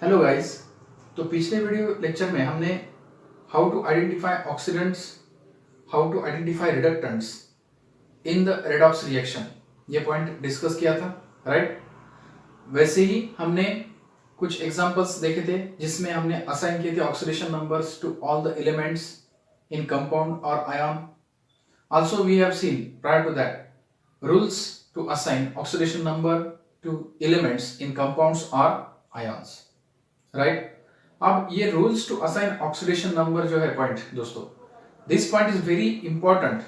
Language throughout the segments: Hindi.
Hello guys. तो पिछले वीडियो लेक्चर में हमने how to identify oxidants, how to identify reductants in the redox reaction ये पॉइंट डिस्कस किया था, राइट। वैसे ही हमने कुछ एग्जांपल्स देखे थे जिसमें हमने असाइन किए थे oxidation numbers to all the elements in compound और ion. Also we have seen prior to that rules to assign oxidation number to elements in compounds or ions, right? अब ये rules to assign oxidation number जो है point दोस्तों, this point is very important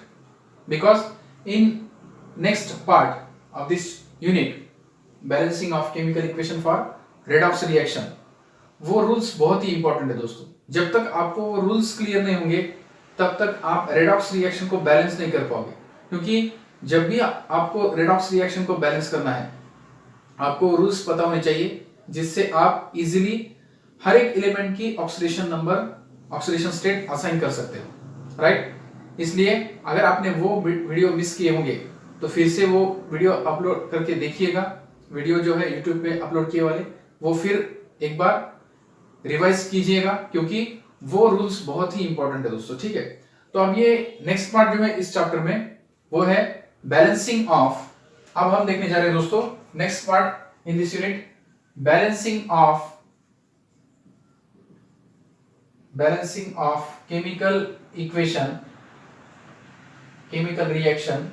because in next part of this unit balancing of chemical equation for redox reaction वो रूल्स बहुत ही इंपॉर्टेंट है दोस्तों। जब तक आपको वो रूल्स क्लियर नहीं होंगे तब तक आप रेडॉक्स रिएक्शन को बैलेंस नहीं कर पाओगे, क्योंकि जब भी आपको रेडॉक्स रिएक्शन को बैलेंस करना है आपको रूल्स पता होने चाहिए जिससे आप इजीली हर एक एलिमेंट की oxidation number, oxidation state assign कर सकते हो, राइट। इसलिए अगर आपने वो वीडियो मिस किए होंगे तो फिर से वो वीडियो अपलोड करके देखिएगा। वीडियो जो है यूट्यूब पे अपलोड किए वाले वो फिर एक बार रिवाइज कीजिएगा, क्योंकि वो रूल्स बहुत ही इंपॉर्टेंट है दोस्तों, ठीक है। तो अब ये नेक्स्ट पार्ट जो है इस चैप्टर में वो है बैलेंसिंग ऑफ। अब हम देखने जा रहे हैं दोस्तों next part in this unit, balancing of chemical equation, chemical reaction,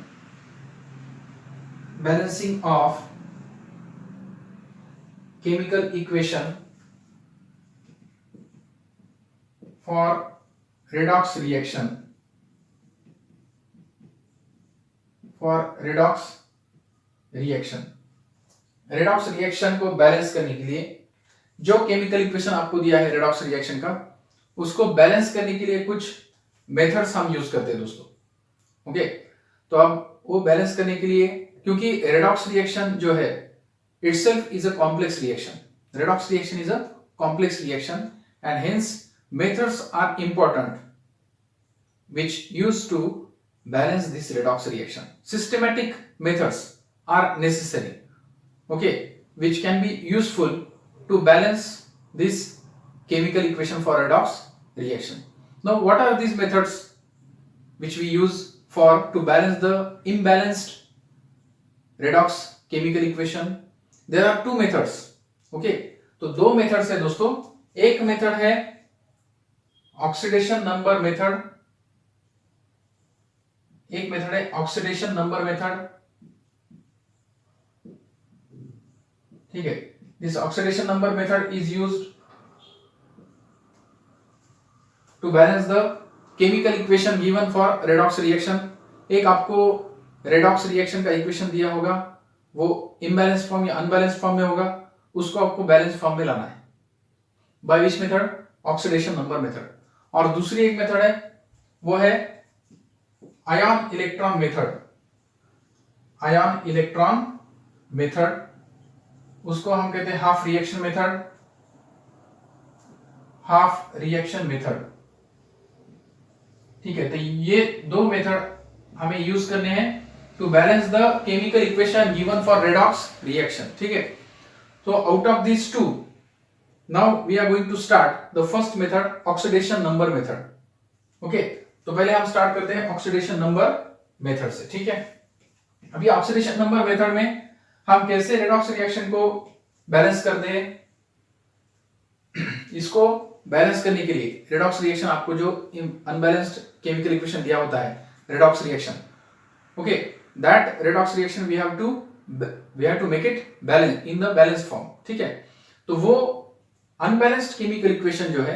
balancing of chemical equation for redox reaction, for redox reaction को बैलेंस करने के लिए जो केमिकल इक्वेशन आपको दिया है रेडॉक्स रिएक्शन का, उसको बैलेंस करने के लिए कुछ मेथड्स हम यूज करते हैं दोस्तों, ओके। तो अब वो बैलेंस करने के लिए, क्योंकि रेडॉक्स रिएक्शन जो है itself is a complex reaction, redox reaction is a complex reaction and hence methods are important which used to balance this redox reaction. Systematic methods are necessary, okay, which can be useful to balance this chemical equation for redox reaction. Now what are these methods which we use for to balance the imbalanced redox chemical equation? There are two methods, okay। तो दो मेथड्स है दोस्तों। एक मेथड है ऑक्सीडेशन नंबर मेथड, एक मेथड है ऑक्सीडेशन नंबर मेथड, ठीक है। This oxidation number method is used to balance the chemical equation given for redox reaction. एक आपको रेडॉक्स रिएक्शन का इक्वेशन दिया होगा, वो इम्बैलेंस फॉर्म या अनबैलेंस फॉर्म में होगा, उसको आपको बैलेंस फॉर्म में लाना है। By which method? Oxidation number method. और दूसरी एक मेथड है वो है ion electron method, ion electron method, उसको हम कहते हैं half reaction method, half reaction method, ठीक है। तो ये दो मेथड हमें यूज करने हैं to balance the chemical equation given for redox reaction, ठीक है। तो out of this two now we are going to start the first method, oxidation number method, okay। तो पहले हम स्टार्ट करते हैं ऑक्सीडेशन नंबर मेथड से, ठीक है। अभी ऑक्सीडेशन नंबर मेथड में हम कैसे रेडॉक्स रिएक्शन को बैलेंस करते हैं, इसको बैलेंस करने के लिए रेडॉक्स रिएक्शन आपको जो अनबैलेंस्ड केमिकल इक्वेशन दिया होता है redox reaction, okay, that redox reaction we have to make it balance in the balanced form, ठीक है। तो वो अनबैलेंस्ड केमिकल इक्वेशन जो है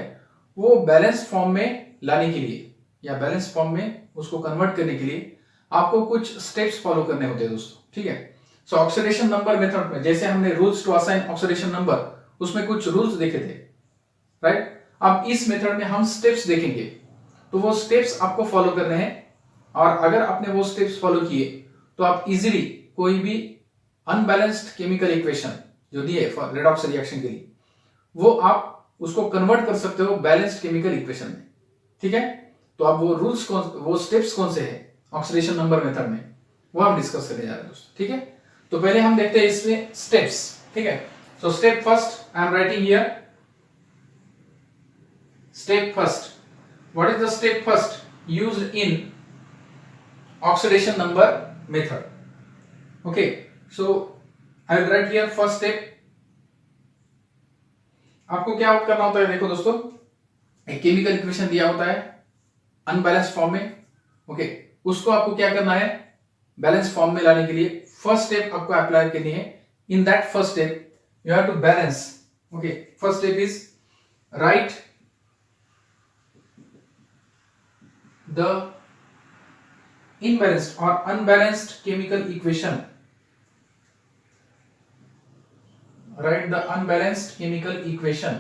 वो बैलेंस फॉर्म में लाने के लिए या बैलेंस फॉर्म में उसको कन्वर्ट करने के लिए आपको कुछ स्टेप्स फॉलो करने होते हैं दोस्तों, ठीक है। सो ऑक्सीडेशन नंबर मेथड में जैसे हमने rules to assign oxidation number, उसमें कुछ रूल्स देखे थे, राइट। अब इस मेथड में हम स्टेप्स देखेंगे, तो वो स्टेप्स आपको फॉलो करने हैं, और अगर आपने वो स्टेप्स फॉलो किए तो आप इजीली कोई भी अनबैलेंस्ड केमिकल इक्वेशन जो दिए फॉर रेडॉक्स रिएक्शन के लिए वो आप उसको कन्वर्ट कर सकते हो बैलेंस्ड केमिकल इक्वेशन में, ठीक है। तो अब वो स्टेप्स कौन से हैं ऑक्सीडेशन नंबर मेथड में, वो हम डिस्कस करने जा रहे हैं दोस्तों, ठीक है। तो पहले हम देखते हैं इसमें स्टेप्स, ठीक है। So step first I am writing here step first. What is the step first used in oxidation number method? Okay, so I will write here first step. आपको क्या करना होता है, देखो दोस्तों, एक केमिकल इक्वेशन दिया होता है अनबैलेंस्ड फॉर्म में. ओके, उसको आपको क्या करना है, बैलेंस फॉर्म में लाने के लिए फर्स्ट स्टेप आपको अप्लाई करनी है. In that first step you have to balance. Okay, first step is write the inbalanced और unbalanced chemical equation. Write the unbalanced chemical equation.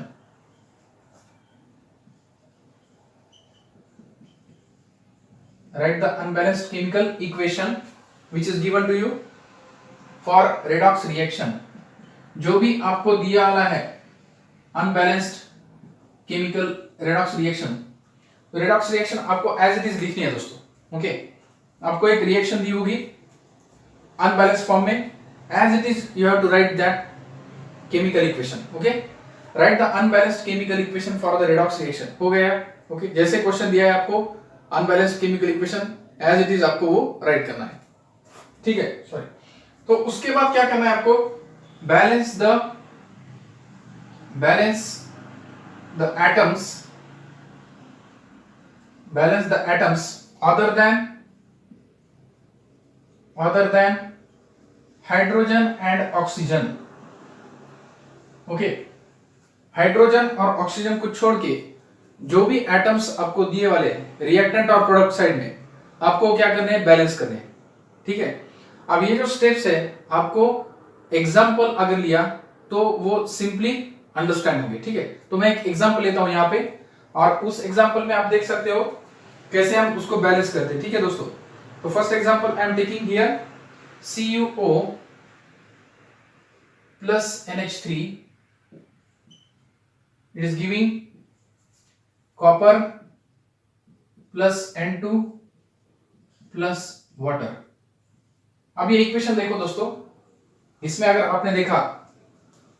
Write the unbalanced chemical equation which is given to you for redox reaction. जो भी आपको दिया वाला है unbalanced chemical redox reaction, तो redox reaction आपको as it is लिखनी है दोस्तों. ओके, आपको एक रिएक्शन दी होगी unbalanced फॉर्म में, as it is you have to write that chemical equation. Okay, write the unbalanced chemical equation for the redox reaction. हो गया. ओके, जैसे क्वेश्चन दिया है आपको unbalanced chemical equation as it is आपको वो राइट करना है. ठीक है, सॉरी. तो उसके बाद क्या करना है आपको, balance the atoms other than hydrogen and oxygen. Okay, hydrogen और ऑक्सीजन को छोड़ के जो भी एटम्स आपको दिए वाले रिएक्टेंट और प्रोडक्ट साइड में आपको क्या करने हैं, बैलेंस करने हैं. ठीक है, अब ये जो स्टेप्स है आपको एग्जांपल अगर लिया तो वो सिंपली अंडरस्टैंड होंगे. ठीक है, तो मैं एक एग्जांपल लेता हूं यहां पे और उस एग्जांपल में आप देख सकते हो कैसे हम उसको बैलेंस करते हैं. ठीक है दोस्तों, तो first example I am taking here CuO plus NH3. It is giving copper plus N2 plus water. अब ये इक्वेशन देखो दोस्तों, इसमें अगर आपने देखा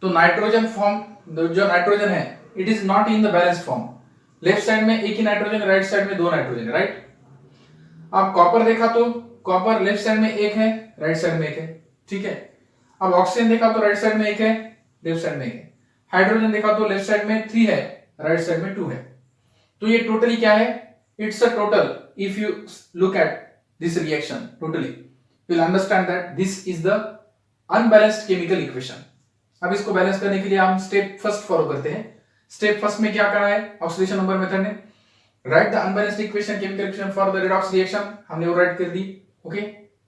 तो नाइट्रोजन फॉर्म, जो नाइट्रोजन है it is not in the balanced form. Left side में एक ही नाइट्रोजन, राइट साइड में दो नाइट्रोजन, राइट. आप कॉपर देखा तो कॉपर लेफ्ट साइड में एक है, राइट साइड में एक है. ठीक है, अब ऑक्सीजन देखा तो राइट साइड में एक है, लेफ्ट साइड में एक है. हाइड्रोजन देखा तो लेफ्ट साइड में 3 है, राइट साइड में 2 है. तो ये टोटली क्या है, it's a total. If you look at this reaction totally you will understand that this is the unbalanced chemical equation. अब इसको बैलेंस करने के लिए हम स्टेप फर्स्ट फॉलो करते हैं. स्टेप फर्स्ट में क्या करना है, ऑक्सीडेशन नंबर मेथड ने write the unbalanced equation chemical equation for the redox reaction, हमने वो राइट कर दी. Okay,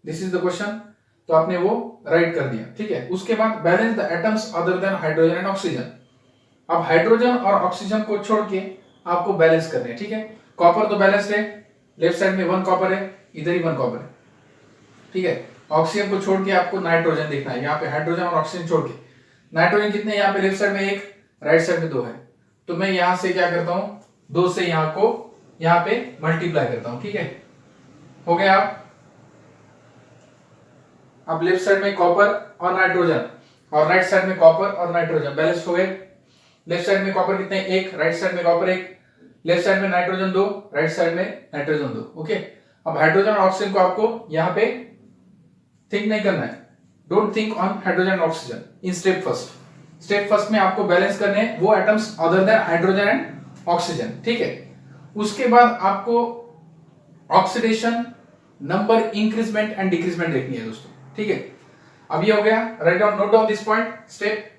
this is the question, तो आपने वो राइट कर दिया. ठीक है, उसके बाद balance the atoms other than hydrogen and oxygen. अब हाइड्रोजन और ऑक्सीजन को छोड़ के आपको बैलेंस करने हैं. ठीक है, कॉपर तो बैलेंस्ड है, लेफ्ट साइड में 1 कॉपर है, इधर ही 1 कॉपर है. ठीक है, ऑक्सीजन को छोड़ के आपको नाइट्रोजन देखना है. यहाँ पे हाइड्रोजन और ऑक्सीजन छोड़ के नाइट्रोजन कितने, यहाँ पे लेफ्ट साइड में 1, राइट साइड में 2 है. तो मैं यहाँ से क्या करता हूँ, 2 से यहाँ को यहाँ पे मल्टीप्लाई करता हूँ. ठीक है, हो गया. अब लेफ्ट साइड में कॉपर और नाइट्रोजन और राइट साइड में कॉपर और नाइट्रोजन बैलेंस हो गए. लेफ्ट साइड में कॉपर कितने, 1, राइट साइड में कॉपर 1, लेफ्ट साइड में नाइट्रोजन 2, राइट साइड में नाइट्रोजन 2. ओके, अब हाइड्रोजन और ऑक्सीजन को आपको यहाँ पे थिंक नहीं करना है. Don't think on hydrogen and oxygen in step first. Step first में आपको बैलेंस करने हैं वो atoms other than hydrogen and oxygen. ठीक है, उसके बाद आपको oxidation number increment and decreasement देखनी है दोस्तों. ठीक है, अब ये हो गया. Write down, note down this point. Step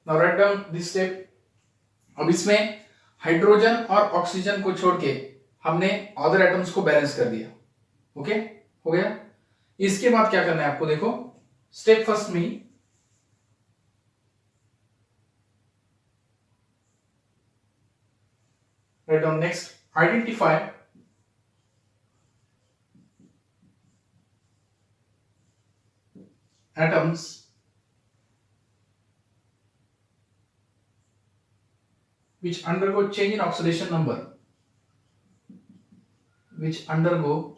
now right down this step. अब इसमें हाइड्रोजन और ऑक्सीजन को छोड़ के हमने अदर एटम्स को बैलेंस कर दिया. ओके, हो गया. इसके बाद क्या करना है आपको, देखो स्टेप फर्स्ट में write down next, identify atoms which undergo change in oxidation number, which undergo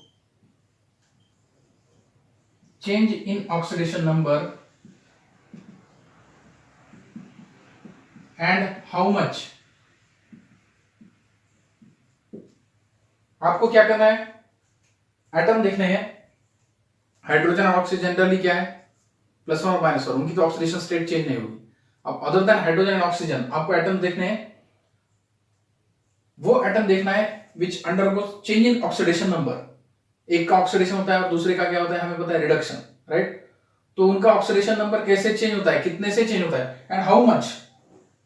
change in oxidation number and how much. आपको क्या करना है, एटम देखने हैं, हाइड्रोजन और ऑक्सीजन जनरली क्या है, +1 और -1, उनकी तो ऑक्सीडेशन स्टेट चेंज नहीं होगी। अब other than hydrogen and oxygen आपको एटम देखने हैं, वो एटम देखना है which undergoes change in oxidation number. एक का ऑक्सीडेशन होता है और दूसरे का क्या होता है, हमें पता है रिडक्शन, राइट। तो उनका ऑक्सीडेशन नंबर कैसे चेंज होता है, कितने से चेंज होता है, and how much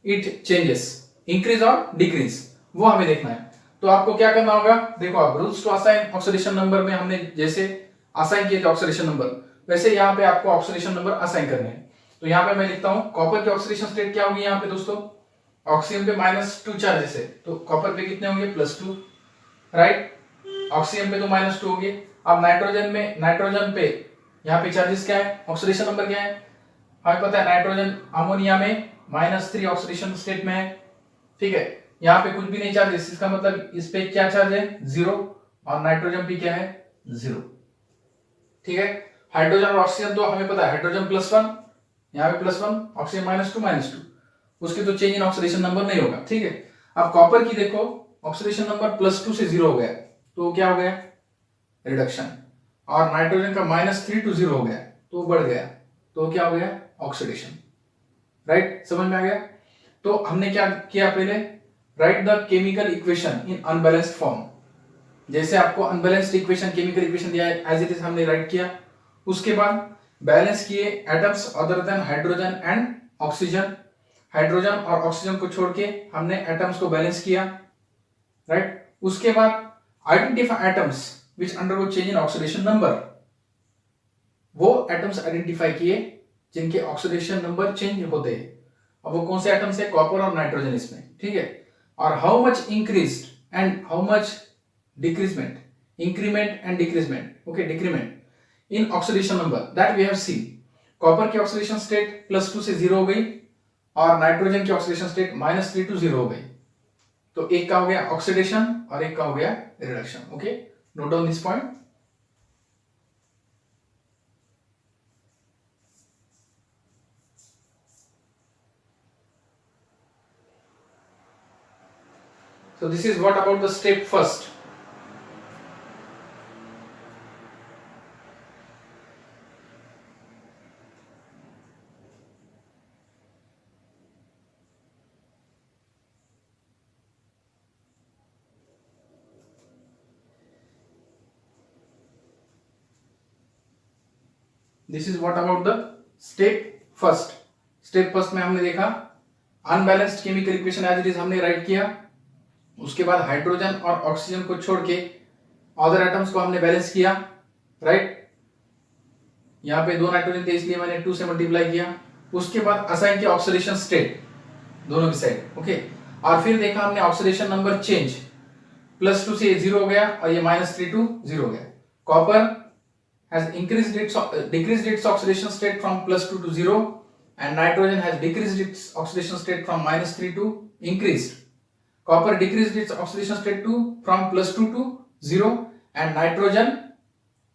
it changes, increase और डिक्रीज, वो हमें देखना है। तो आपको क्या करना होगा, देखो आप rules to assign oxidation number में हमने जैसे असाइन किए थे ऑक्सीडेशन नंबर, वैसे यहाँ पे आपको ऑक्सीडेशन नंबर असाइन करने हैं। तो यहाँ पे मैं लिखता हूँ कॉपर की ऑक्सीडेशन स्टेट क्या होगी यहाँ पे दोस्तों, ऑक्सीजन पे -2 चार्जेस है, तो कॉपर पे कितने होंगे, +2, राइट। ऑक्सीजन पे तो -2 हो गए। अब नाइट्रोजन पे यहाँ पे चार्जेस क्या है, ऑक्सीडेशन नंबर क्या है, हमें पता है नाइट्रोजन अमोनिया में -3 ऑक्सीडेशन स्टेट में है, ठीक है। यहाँ पे कुछ भी नहीं चार्जेस, इसका मतलब इस पे क्या चार्ज है, 0, और नाइट्रोजन पे क्या है, 0, ठीक है। हाइड्रोजन और ऑक्सीजन तो हमें पता है, हाइड्रोजन +1, यहाँ पे +1, ऑक्सीजन -2, उसके तो चेंज इन ऑक्सीडेशन नंबर नहीं होगा, ठीक है। अब कॉपर की देखो, ऑक्सीडेशन नंबर +2 से 0 हो गया, तो क्या हो गया, रिडक्शन। और नाइट्रोजन का -3 to 0 हो गया, तो बढ़ गया, तो क्या हो गया, ऑक्सीडेशन, राइट। समझ में आ गया। तो हमने क्या किया, पहले right the chemical equation in unbalanced form. जैसे आपको अनबैलेंस्ड इक्वेशन, केमिकल इक्वेशन दिया है, एज इट इज हमने राइट किया। उसके बाद बैलेंस किए atoms other than hydrogen and oxygen, hydrogen और ऑक्सीजन को छोड़ के हमने एटम्स को बैलेंस किया, राइट। उसके बाद identify atoms which undergo change in oxidation number, वो एटम्स आइडेंटिफाई किए जिनके ऑक्सीडेशन नंबर चेंज होते हैं। अब वो कौन से एटम्स है, कॉपर और नाइट्रोजन इसमें, ठीक है। और how much increased and how much decreasement, increment and decreasement, okay, decrement in oxidation number, that we have seen. Copper की ऑक्सीडेशन स्टेट +2 से 0 हो गई, और नाइट्रोजन की ऑक्सीडेशन स्टेट -3 to 0 हो गई। तो एक का हो गया ऑक्सीडेशन और एक का हो गया reduction, okay, note down this point. So this is what about the step first. This is what about the step first. Step first में हमने देखा unbalanced chemical equation as it is हमने राइट किया। उसके बाद हाइड्रोजन और ऑक्सीजन को छोड़ के अदर एटम्स को हमने बैलेंस किया, राइट। यहाँ पे 2 नाइट्रोजन थे इसलिए मैंने 2 से मल्टीप्लाई किया। उसके बाद असाइन किया ऑक्सीडेशन स्टेट दोनों की साइड, ओके। और फिर देखा हमने ऑक्सीडेशन नंबर चेंज, +2 से 0 हो गया और ये -3 to 0 हो गया। Copper has decreased its oxidation state from +2 to 0, and nitrogen has decreased its oxidation state from -3 to increased. Copper decreased its oxidation state from +2 to 0, and nitrogen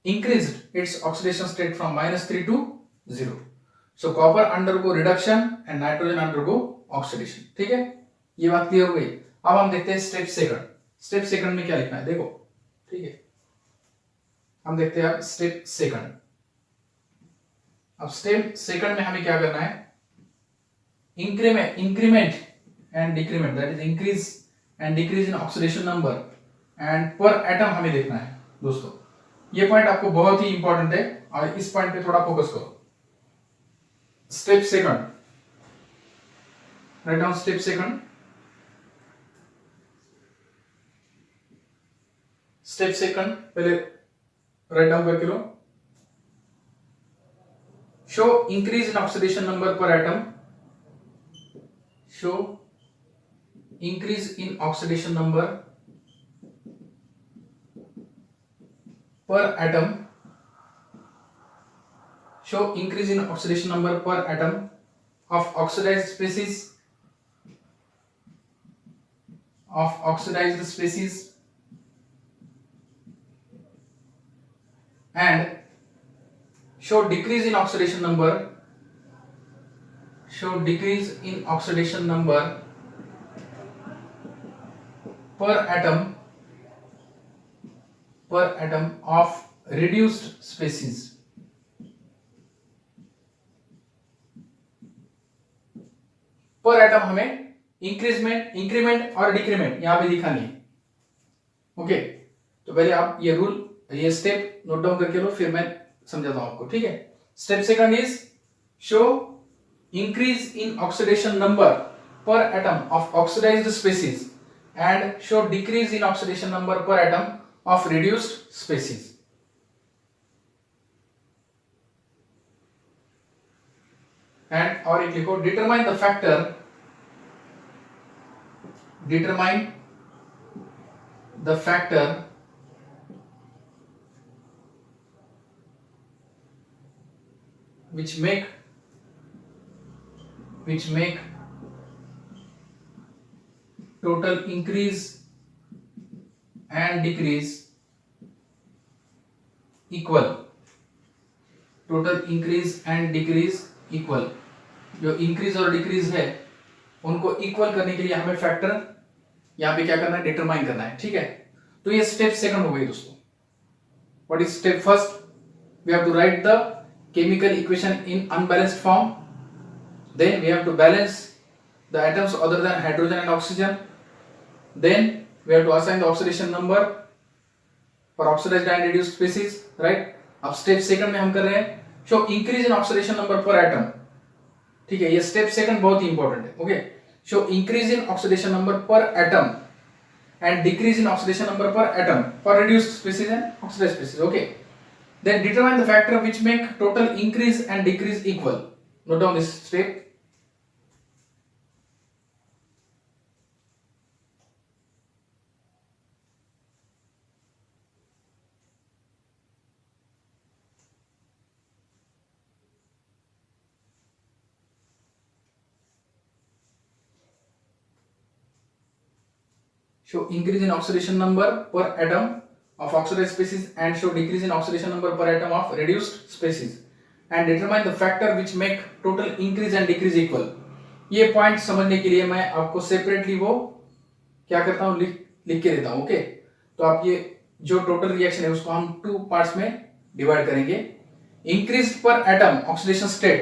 increased its oxidation state from -3 to 0. So copper undergo reduction and nitrogen undergo oxidation. ठीक है, ये बात क्लियर हो गई। अब हम देखते हैं स्टेप सेकंड। स्टेप सेकंड में क्या लिखना है, देखो, ठीक है। हम देखते हैं अब स्टेप सेकंड। अब स्टेप सेकंड में हमें क्या करना है, increment and decrement, that is increase and decrease in oxidation number and पर एटम हमें देखना है दोस्तों। ये पॉइंट आपको बहुत ही इंपॉर्टेंट है और इस पॉइंट पे थोड़ा फोकस करो। Step second, write down step second. Step second पहले राइट डाउन करके लो। Show increase in oxidation number per atom, show increase in oxidation number per atom, show increase in oxidation number per atom of oxidized species of oxidized species and show decrease in oxidation number per atom of reduced species. पर एटम हमें इंक्रीमेंट और डिक्रीमेंट यहां पे दिखानी है. ओके, तो पहले आप ये स्टेप नोट डाउन करके लो, फिर मैं समझाता हूं आपको. ठीक है, step second is show increase in oxidation number per atom of oxidized species and show decrease in oxidation number per atom of reduced species. And और एक लिखो, determine the factor which make total increase and decrease equal. जो इंक्रीज और डिक्रीज है उनको इक्वल करने के लिए हमें फैक्टर यहां पे क्या करना है, डिटरमाइन करना है. ठीक है, तो ये स्टेप सेकंड हो गई दोस्तों. What is step first? We have to write the chemical equation in unbalanced form. Then we have to balance the atoms other than hydrogen and oxygen. Then we have to assign the oxidation number for oxidized and reduced species, right? अब स्टेप सेकंड में हम कर रहे हैं show increase in oxidation number per atom. ठीक है, ये स्टेप सेकंड बहुत ही इंपॉर्टेंट है. Okay, show increase in oxidation number per atom and decrease in oxidation number per atom for reduced species and oxidized species. Okay, then determine the factor which make total increase and decrease equal. Note down this step. Show increase in oxidation number per atom of oxidized species and show decrease in oxidation number per atom of reduced species and determine the factor which make total increase and decrease equal. ये पॉइंट समझने के लिए मैं आपको सेपरेटली वो क्या करता हूं, लिख के देता हूं. ओके, तो आप ये जो टोटल रिएक्शन है उसको हम 2 पार्ट्स में डिवाइड करेंगे. Increase per atom oxidation state,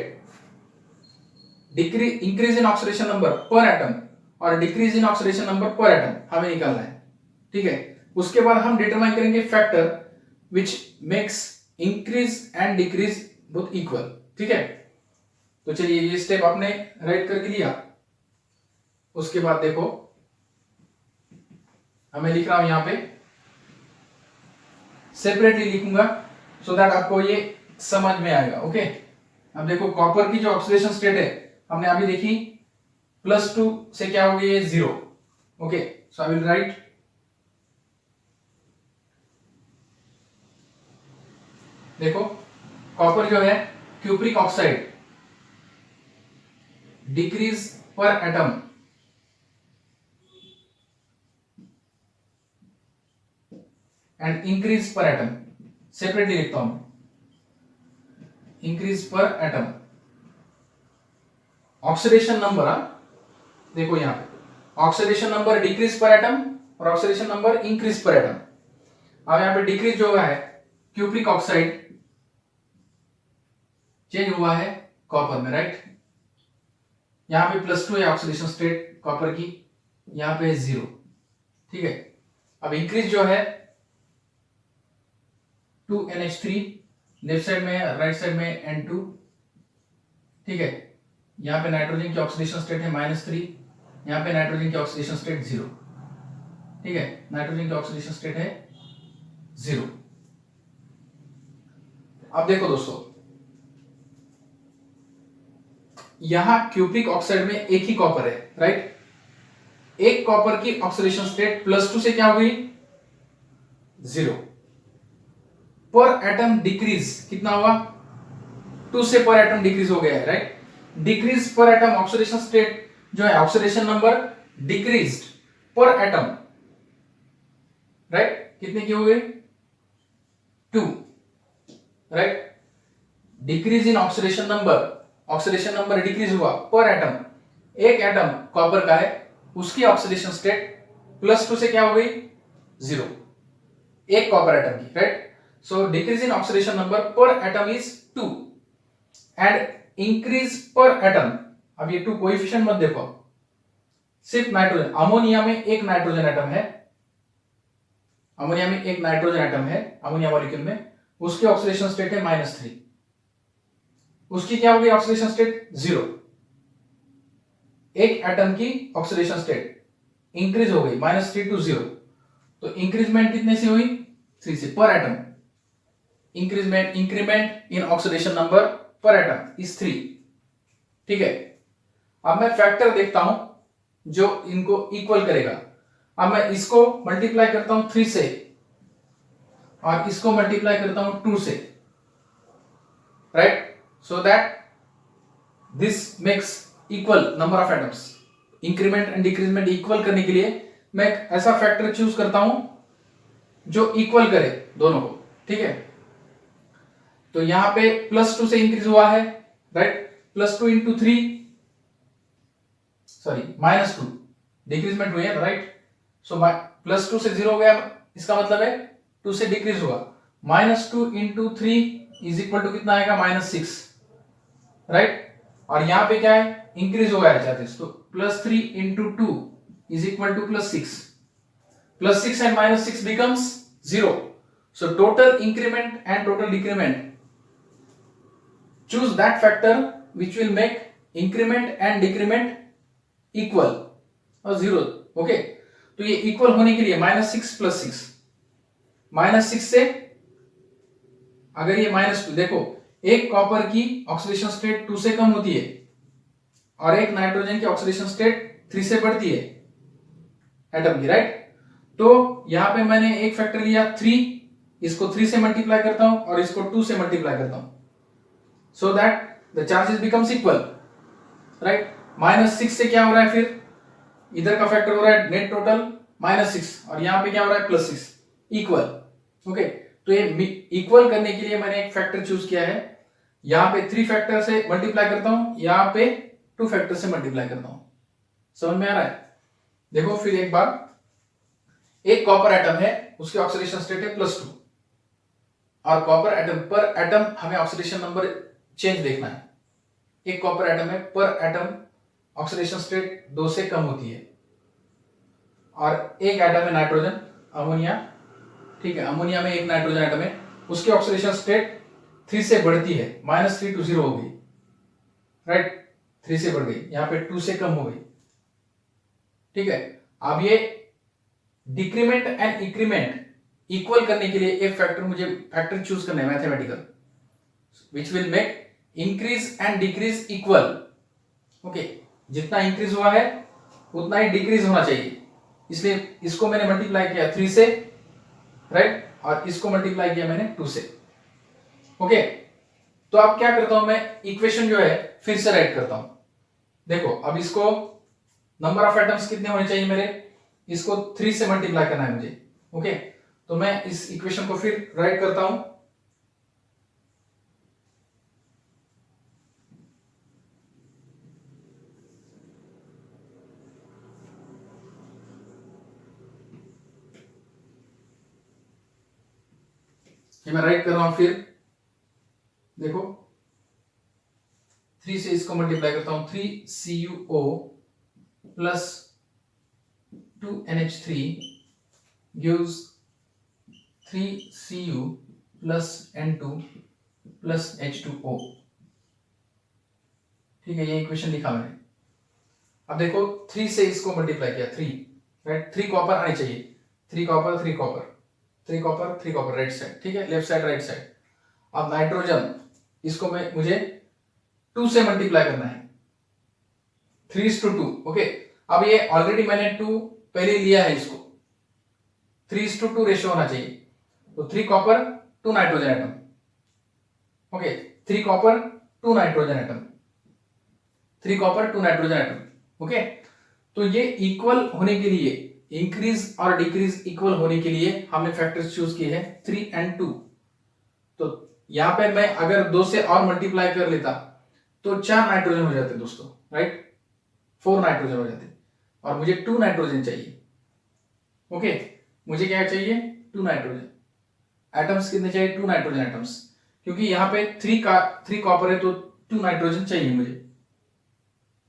increase in oxidation number per atom और decrease in oxidation number per atom हमें निकालना है. ठीक है, उसके बाद हम डिटरमाइन करेंगे factor which makes increase and decrease both equal. ठीक है, तो चलिए ये स्टेप आपने राइट करके लिया. उसके बाद देखो हमें लिख रहा हूं यहां पे, सेपरेटली लिखूंगा सो दैट आपको ये समझ में आएगा. ओके, अब देखो कॉपर की जो ऑक्सीडेशन स्टेट है हमने अभी देखी, +2 से क्या हो गई है 0. Okay, so I will right देखो कॉपर जो है क्यूप्रिक ऑक्साइड डिक्रीज पर atom and increase per atom. Separately लिखता हूं, increase per atom. Oxidation number, देखो यहां पे ऑक्सीडेशन नंबर डिक्रीज पर एटम और oxidation number increase per atom. अब यहां पे डिक्रीज जो हुआ है क्यूप्रिक ऑक्साइड चेंज हुआ है कॉपर में, राइट? यहां पे +2 है ऑक्सीडेशन स्टेट कॉपर की, यहां पे 0. ठीक है, अब इंक्रीज जो है 2NH3 लेफ्ट साइड में, राइट साइड में N2. ठीक है, यहां पे नाइट्रोजन की ऑक्सीडेशन स्टेट है -3, यहां पे नाइट्रोजन की ऑक्सीडेशन स्टेट 0. ठीक है, नाइट्रोजन की ऑक्सीडेशन स्टेट है 0. अब देखो दोस्तों, यहां क्यूप्रिक ऑक्साइड में एक ही कॉपर है, राइट? एक कॉपर की ऑक्सीडेशन स्टेट +2 से क्या हुई 0. पर एटम डिक्रीज कितना हुआ, 2 से पर एटम डिक्रीज हो गया है, राइट? डिक्रीज पर एटम ऑक्सीडेशन स्टेट जो है ऑक्सीडेशन नंबर डिक्रीज्ड पर एटम, राइट, कितने की हो गई 2, right. Decrease in oxidation number decrease हुआ पर एटम, एक एटम कॉपर का है, उसकी ऑक्सीडेशन स्टेट +2 से क्या हो गई 0, एक कॉपर एटम की, right. So decrease in oxidation number per atom is 2 and increase per atom, अब ये 2 कोएफिशिएंट मत देखो, सिर्फ नाइट्रोजन, अमोनिया में एक नाइट्रोजन एटम है, अमोनिया में एक नाइट्रोजन एटम है, अमोनिया मॉलिक्यूल में, उसकी ऑक्सीडेशन स्टेट है -3, उसकी क्या हो गई ऑक्सीडेशन स्टेट 0, एक एटम की ऑक्सीडेशन स्टेट इंक्रीज हो गई -3 to 0, तो इंक्रीजमेंट कितने से हुई 3 से, पर atom increment in oxidation number per atom is 3, ठीक है। अब मैं फैक्टर देखता हूं जो इनको इक्वल करेगा। अब मैं इसको मल्टीप्लाई करता हूं 3 से और इसको मल्टीप्लाई करता हूं 2 से, right, so that this makes equal number of atoms. Increment and decreasement equal करने के लिए मैं एक ऐसा फैक्टर चूज करता हूं जो इक्वल करे दोनों को, ठीक है। तो यहां पे +2 से इंक्रीज हुआ है, राइट, +2 into 3, सॉरी -2 डिक्रीजमेंट हुई है, राइट। सो +2 से 0 हो गया, इसका मतलब है 2 से डिक्रीज हुआ, -2 into 3 इज इक्वल टू कितना आएगा -6, राइट। और यहां पे क्या है इंक्रीज हो गया है चार्जेस, तो +3 into 2 is equal to +6, +6 and -6 becomes 0, so total increment and total decrement, choose that factor which will make increment and decrement equal और 0, ओके। तो ये इक्वल होने के लिए -6 + 6, -6 से अगर ये -2, देखो एक कॉपर की ऑक्सीडेशन स्टेट 2 से कम होती है और एक नाइट्रोजन की ऑक्सीडेशन स्टेट 3 से बढ़ती है एटम की, राइट। तो यहां पे मैंने एक फैक्टर लिया 3, इसको 3 से मल्टीप्लाई करता हूं और इसको 2 से मल्टीप्लाई करता हूं, so that the charges becomes equal, right. -6 से क्या हो रहा है, फिर इधर का फैक्टर हो रहा है नेट टोटल -6 और यहां पे क्या हो रहा है +6, इक्वल, ओके। तो ये इक्वल करने के लिए मैंने एक फैक्टर चूज किया है, यहां पे 3 फैक्टर से मल्टीप्लाई करता हूं, यहां पे 2 फैक्टर से मल्टीप्लाई करता हूं, समझ में आ रहा है। देखो फिर एक बार, एक कॉपर एटम है, उसकी ऑक्सीडेशन स्टेट है +2 और कॉपर एटम पर एटम हमें ऑक्सीडेशन नंबर चेंज देखना है। एक कॉपर एटम है, पर एटम ऑक्सीडेशन स्टेट 2 से कम होती है और एक एटम है नाइट्रोजन, अमोनिया, ठीक है, अमोनिया में एक नाइट्रोजन एटम है, उसकी ऑक्सीडेशन स्टेट 3 से बढ़ती है, -3 to 0 हो गई, राइट, 3 से बढ़ गई, यहां पे 2 से कम हो गई, ठीक है। अब ये डिक्रीमेंट एंड इंक्रीमेंट इक्वल करने के लिए एक फैक्टर मुझे फैक्टर चूज करना है mathematical, which will make increase and decrease equal, okay. जितना इंक्रीज हुआ है उतना ही डिक्रीज होना चाहिए, इसलिए इसको मैंने मल्टीप्लाई किया 3 से, राइट, और इसको मल्टीप्लाई किया मैंने 2 से, ओके। तो अब क्या करता हूं मैं, इक्वेशन जो है फिर से राइट करता हूं। देखो अब इसको नंबर ऑफ एटम्स कितने होने चाहिए मेरे, इसको 3 से मल्टीप्लाई करना है मुझे, ओके। तो मैं इस इक्वेशन को फिर राइट करता हूं, ये मैं राइट कर रहा हूं, फिर देखो 3 से इसको मल्टीप्लाई करता हूं, 3CuO plus 2NH3 gives 3Cu plus N2 plus H2O, ठीक है, ये इक्वेशन लिखा मैंने। अब देखो 3 से इसको मल्टीप्लाई किया 3, राइट, 3 कॉपर आने चाहिए, 3 copper 3 copper 3 copper 3 copper right side, ठीक है, लेफ्ट साइड राइट साइड। अब नाइट्रोजन, इसको मुझे 2 से मल्टीप्लाई करना है, 3:2, ओके। अब ये ऑलरेडी मैंने 2 पहले लिया है, इसको 3:2 रेशियो होना चाहिए, तो 3 copper 2 nitrogen atom, okay, 3 copper 2 nitrogen atom, 3 copper 2 nitrogen atom, okay. तो ये इक्वल होने के लिए इंक्रीज और डिक्रीज इक्वल होने के लिए हमने फैक्टर्स चूज किए हैं 3 and 2। तो यहां पे मैं अगर 2 से और मल्टीप्लाई कर लेता तो 4 नाइट्रोजन हो जाते दोस्तों, राइट, 4 नाइट्रोजन हो जाते, और मुझे 2 नाइट्रोजन चाहिए। ओके, मुझे क्या चाहिए? 2 नाइट्रोजन एटम्स। कितने चाहिए? 2 नाइट्रोजन एटम्स, क्योंकि यहाँ पे 3 कॉपर है तो 2 नाइट्रोजन चाहिए मुझे।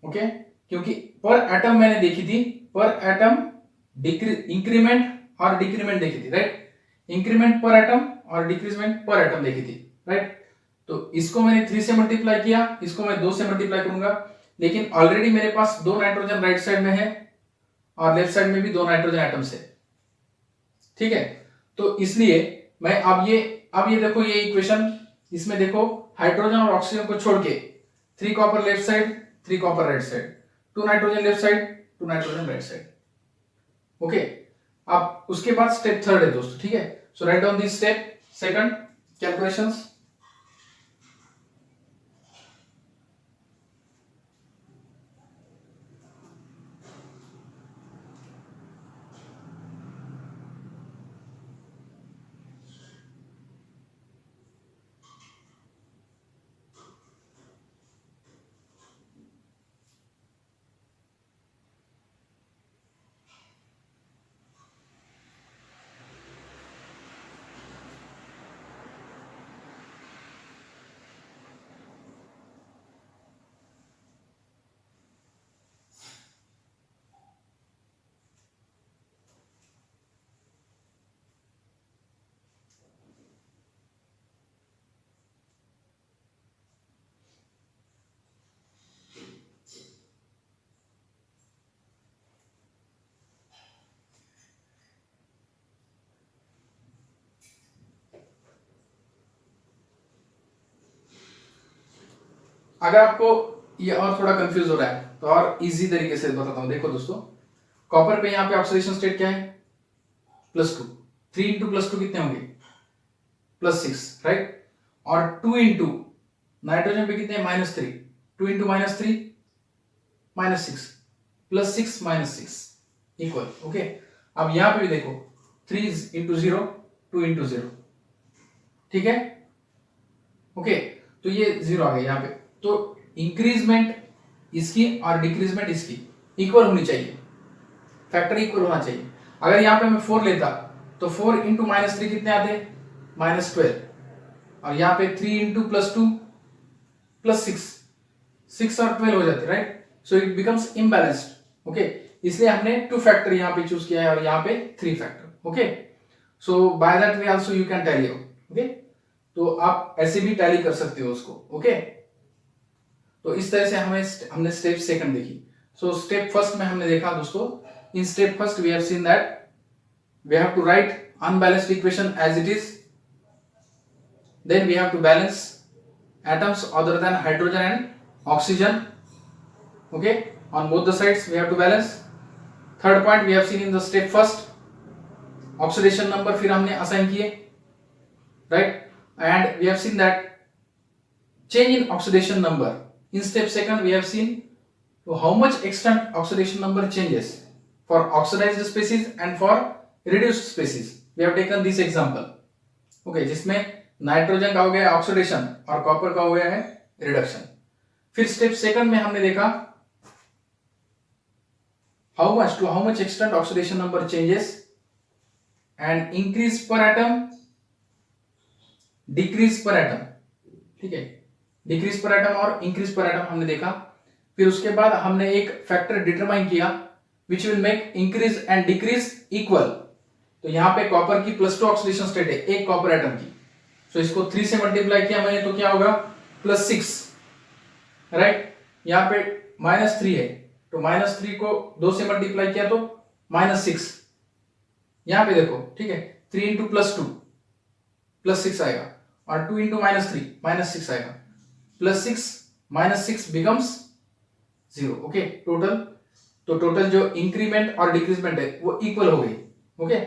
ओके, क्योंकि पर एटम मैंने देखी थी, पर एटम इंक्रीमेंट और डिक्रीमेंट देखी थी, राइट, इंक्रीमेंट पर एटम और डिक्रीजमेंट पर एटम देखी थी, राइट। तो इसको मैंने 3 से मल्टीप्लाई किया, इसको मैं 2 से मल्टीप्लाई करूंगा, लेकिन ऑलरेडी मेरे पास 2 नाइट्रोजन राइट साइड में है और लेफ्ट साइड में भी 2 नाइट्रोजन एटम्स है, ठीक है। तो इसलिए मैं अब ये देखो ये इक्वेशन, इसमें देखो हाइड्रोजन और ऑक्सीजन को छोड़ के 3 copper left side, 3 copper right side, 2 nitrogen left side, 2 nitrogen right side. Okay, अब उसके बाद स्टेप 3 है दोस्तों, ठीक है। So write down this step second calculations. अगर आपको ये और थोड़ा कंफ्यूज हो रहा है तो और इजी तरीके से बताता हूं। देखो दोस्तों, कॉपर पे यहाँ पे ऑक्सीडेशन स्टेट क्या है? +2। 3 इंटू +2 कितने होंगे? +6, राइट। और 2 इंटू नाइट्रोजन पे कितने? -3। 2 इंटू -3 -6, +6 -6 इक्वल। ओके, अब यहां पे भी देखो 3 इंटू 0, 2 इंटू 0, ठीक है। ओके, तो ये 0 आ गया यहाँ पे। तो इंक्रीजमेंट इसकी और डिक्रीजमेंट इसकी इक्वल होनी चाहिए, फैक्टर इक्वल होना चाहिए। अगर यहाँ पे मैं 4 लेता तो 4 इंटू -3 कितने आते? -12। और यहाँ पे 3 इंटू +2 +6, 6 और 12 हो जाते, right. So it becomes imbalanced. Okay, इसलिए हमने 2 फैक्टर यहाँ पे चूज किया है और यहाँ पे 3 factor. Okay, so by that way also you can tally. Okay, तो आप ऐसे भी टैली कर सकते हो उसको। ओके, तो इस तरह से हमने स्टेप सेकंड देखी। सो स्टेप फर्स्ट में हमने देखा दोस्तों, in step first we have seen that we have to write unbalanced equation as it is, then we have to balance atoms other than hydrogen and oxygen. Okay, on both the sides we have to balance. Third point we have seen in the step first, oxidation number फिर हमने assign किए, right, and we have seen that change in oxidation number. In step second we have seen to how much extent oxidation number changes for oxidized species and for reduced species. We have taken this example. Okay, जिसमें नाइट्रोजन का हो गया ऑक्सीडेशन और कॉपर का हो गया है रिडक्शन। फिर स्टेप सेकंड में हमने देखा how much extent oxidation number changes and increase per atom, decrease per atom, ठीक है, डिक्रीज पर एटम और इंक्रीज पर एटम हमने देखा। फिर उसके बाद हमने एक फैक्टर डिटरमाइन किया which will make increase and decrease equal. तो यहाँ पे कॉपर की +2 ऑक्सीडेशन स्टेट है एक कॉपर एटम की, सो इसको 3 से मल्टीप्लाई किया मैंने तो क्या होगा? +6, राइट। यहाँ पे -3 है तो -3 को 2 से मल्टीप्लाई किया तो -6। यहाँ पे देखो, ठीक है, 3 इंटू +2 +6 आएगा और 2 इंटू -3 -6 आएगा। +6 -6 बिकम्स 0। ओके, टोटल जो इंक्रीमेंट और डिक्रीजमेंट है वो इक्वल हो गई। ओके,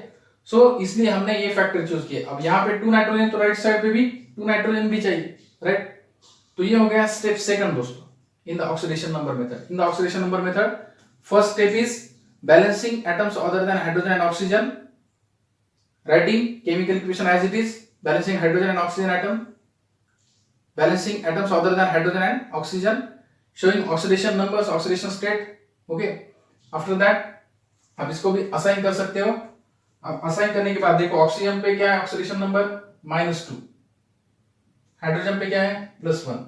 सो इसलिए हमने ये फैक्टर चूज किया। अब यहाँ पे 2 नाइट्रोजन तो राइट साइड पे भी 2 नाइट्रोजन भी चाहिए, राइट। तो ये हो गया स्टेप सेकंड दोस्तों in the oxidation number method. In the oxidation number method first step is balancing atoms other than hydrogen and oxygen, writing chemical equation as it is, balancing hydrogen and oxygen atom, balancing atoms other than hydrogen and oxygen, showing oxidation numbers, oxidation state. Okay, after that आप इसको भी असाइन कर सकते हो। अब असाइन करने के बाद देखो ऑक्सीजन पे क्या है ऑक्सीडेशन नंबर -2, हाइड्रोजन पे क्या है +1,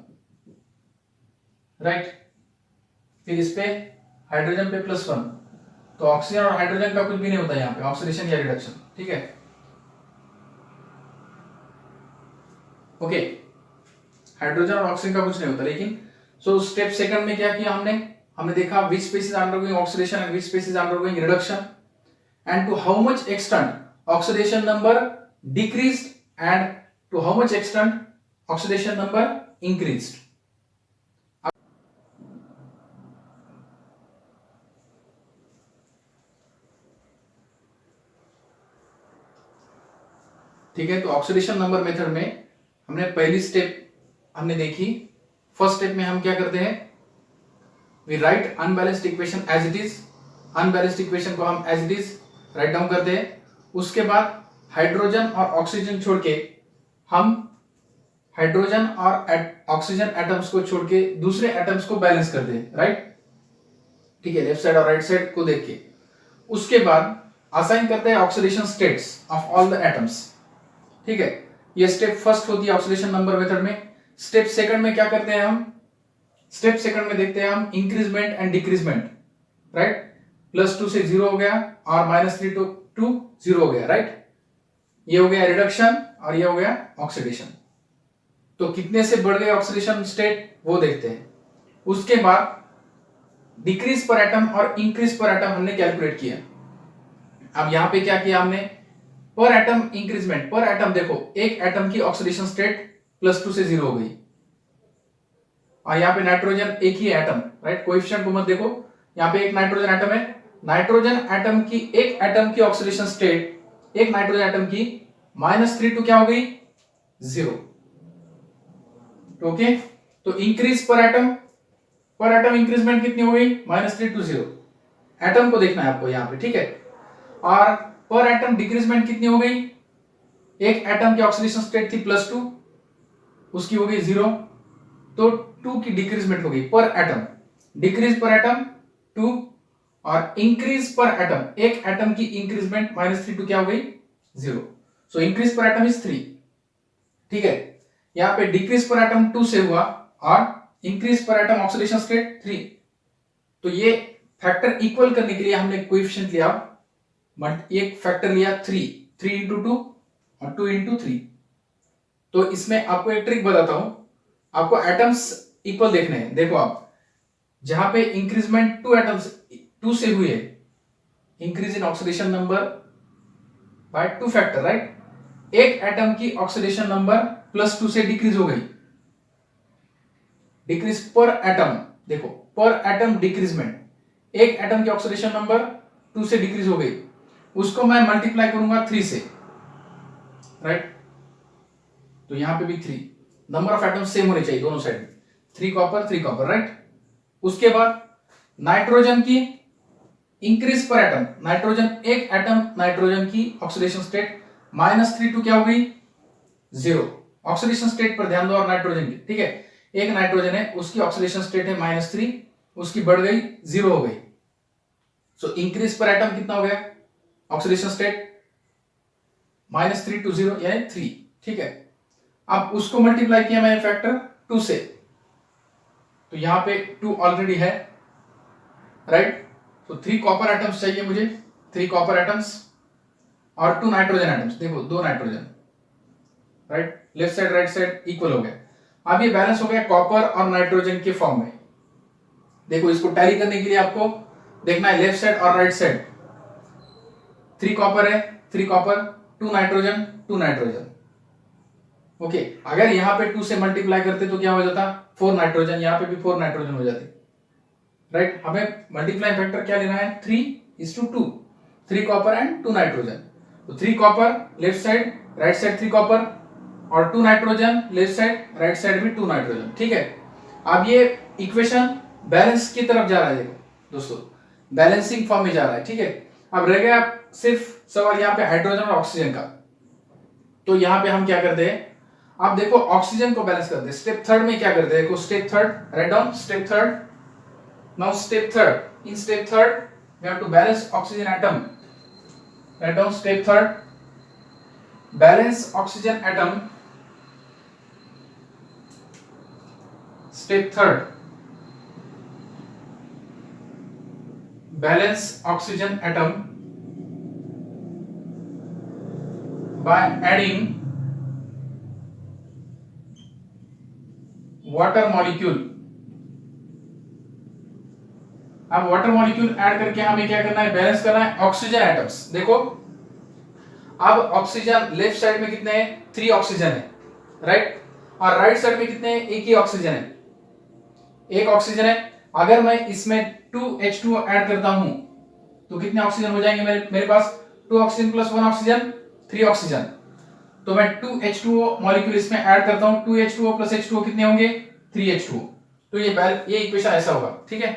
राइट। फिर इस पे हाइड्रोजन पे +1, तो ऑक्सीजन और हाइड्रोजन का कुछ भी नहीं होता यहाँ पे ऑक्सीडेशन या रिडक्शन, ठीक है। ओके, हाइड्रोजन और ऑक्सीजन का कुछ नहीं होता, लेकिन सो स्टेप सेकंड में क्या किया हमने देखा which species undergoing oxidation and which species undergoing reduction, and to how much extent oxidation number decreased and to how much extent oxidation number increased. ठीक है, तो ऑक्सीडेशन नंबर मेथड में हमने पहली स्टेप हमने देखी। फर्स्ट स्टेप में हम क्या करते हैं, we write unbalanced equation as it is, unbalanced equation को हम as it is write down करते हैं। उसके बाद हाइड्रोजन और ऑक्सीजन छोड़ के हम हाइड्रोजन और ऑक्सीजन एटम्स को छोड़ के दूसरे एटम्स को बैलेंस करते हैं, राइट। ठीक है, लेफ्ट साइड और राइट साइड को देख के उसके बाद असाइन करते हैं oxidation states of all the atoms. ठीक है, ये स्टेप फर्स्ट होती है ऑक्सीडेशन नंबर मेथड में। स्टेप सेकंड में क्या करते हैं हम, स्टेप सेकंड में देखते हैं हम इंक्रीजमेंट एंड डिक्रीजमेंट, राइट। +2 से 0 हो गया और -3 to 0 हो गया, राइट। ये हो गया रिडक्शन और ये हो गया ऑक्सीडेशन। तो कितने से बढ़ गए ऑक्सीडेशन स्टेट वो देखते हैं। उसके बाद डिक्रीज पर एटम और इंक्रीज पर एटम हमने कैलकुलेट किया। अब यहां पे क्या किया हमने, पर एटम इंक्रीजमेंट, पर एटम देखो एक एटम की ऑक्सीडेशन स्टेट +2 से 0 हो गई और यहाँ पे नाइट्रोजन एक ही एटम, राइट। कोएफिशिएंट को मत देखो, यहाँ पे एक नाइट्रोजन एटम है, नाइट्रोजन एटम की एक एटम की ऑक्सीडेशन स्टेट, एक नाइट्रोजन एटम की -3 टू क्या हो गई 0। ओके, तो इंक्रीज पर एटम इंक्रीजमेंट कितनी हो गई -3 to 0। एटम को देखना है आपको यहाँ पे, ठीक है। और पर एटम डिक्रीजमेंट कितनी हो गई, एक एटम की ऑक्सीडेशन स्टेट थी +2, उसकी हो गई 0, तो 2 की डिक्रीजमेंट हो गई पर एटम। डिक्रीज पर एटम 2 और इंक्रीज पर एटम, एक एटम की इंक्रीजमेंट -3 टू क्या हो गई 0। So increase per atom is 3। ठीक है, यहां पे डिक्रीज पर एटम 2 से हुआ और increase per atom oxidation state 3। तो ये फैक्टर इक्वल करने के लिए हमने कोएफिशिएंट लिया, एक फैक्टर लिया 3 into 2 और 2 into 3। तो इसमें आपको एक ट्रिक बताता हूं, आपको एटम्स इक्वल देखने हैं। देखो आप जहां पे इंक्रीजमेंट 2 एटम्स 2 से हुई है, increase in oxidation number by 2 factor, right. एक एटम की ऑक्सीडेशन नंबर +2 से डिक्रीज हो गई, डिक्रीज पर एटम, देखो पर एटम डिक्रीजमेंट, एक एटम की ऑक्सीडेशन नंबर 2 से डिक्रीज हो गई, उसको मैं मल्टीप्लाई करूंगा 3 से, राइट। तो यहां पे भी 3, नंबर ऑफ एटम्स सेम होने चाहिए दोनों साइड में, 3 कॉपर, राइट। उसके बाद नाइट्रोजन की इंक्रीज पर एटम, नाइट्रोजन एक एटम नाइट्रोजन की ऑक्सीडेशन स्टेट -3 टू क्या हो गई 0। ऑक्सीडेशन स्टेट पर ध्यान दो और नाइट्रोजन की, ठीक है। एक नाइट्रोजन है, उसकी ऑक्सीडेशन स्टेट है -3, उसकी बढ़ गई 0 हो गई। सो इंक्रीज पर एटम कितना हो गया ऑक्सीडेशन स्टेट -3 to 0 यानी 3, ठीक है। अब उसको मल्टीप्लाई किया मैंने फैक्टर 2 से, तो यहां पे 2 ऑलरेडी है, राइट। तो 3 कॉपर एटम्स चाहिए मुझे, 3 कॉपर एटम्स और 2 नाइट्रोजन एटम्स, देखो 2 nitrogen, right. Left side right side equal हो गया। अब ये बैलेंस हो गया कॉपर और नाइट्रोजन के फॉर्म में। देखो इसको टैली करने के लिए आपको देखना है लेफ्ट साइड और राइट साइड। 3 कॉपर है, 3 कॉपर, 2 नाइट्रोजन, 2 नाइट्रोजन। ओके, अगर यहां पे 2 से मल्टीप्लाई करते तो क्या हो जाता 4 नाइट्रोजन, यहां पे भी 4 नाइट्रोजन हो जाते, राइट। हमें मल्टीप्लाई फैक्टर क्या लेना है 3:2, 3 कॉपर एंड 2 नाइट्रोजन। तो 3 copper left side, right side 3 copper और 2 nitrogen left side, right side भी 2 नाइट्रोजन, ठीक है। अब ये इक्वेशन बैलेंस की तरफ जा रहा है दोस्तों, बैलेंसिंग फॉर्म में जा रहा है, ठीक है। अब रह गया सिर्फ सवाल यहाँ पे हाइड्रोजन और ऑक्सीजन का। तो यहाँ पे हम क्या करते हैं, आप देखो ऑक्सीजन को बैलेंस करते हैं। स्टेप थर्ड में क्या करते हैं, देखो step third, write down step third. Now step third, in step third we have to balance oxygen atom. Write down step third, balance oxygen atom. Step third, balance oxygen atom by adding water molecule। अब वाटर मॉलिक्यूल ऐड करके हमें क्या करना है, बैलेंस करना है ऑक्सीजन एटम्स। देखो अब ऑक्सीजन लेफ्ट साइड में कितने हैं, 3 ऑक्सीजन है, राइट। और राइट साइड में कितने हैं, एक ही ऑक्सीजन है, एक ऑक्सीजन है। अगर मैं इसमें 2H2O ऐड करता हूं तो कितने ऑक्सीजन हो जाएंगे मेरे पास, 2 ऑक्सीजन प्लस 1 ऑक्सीजन, 3 ऑक्सीजन। तो मैं 2H2O मॉलिक्यूल इसमें ऐड करता हूं, 2H2O प्लस H2O कितने होंगे, 3H2O। तो ये इक्वेशन ऐसा होगा, ठीक है।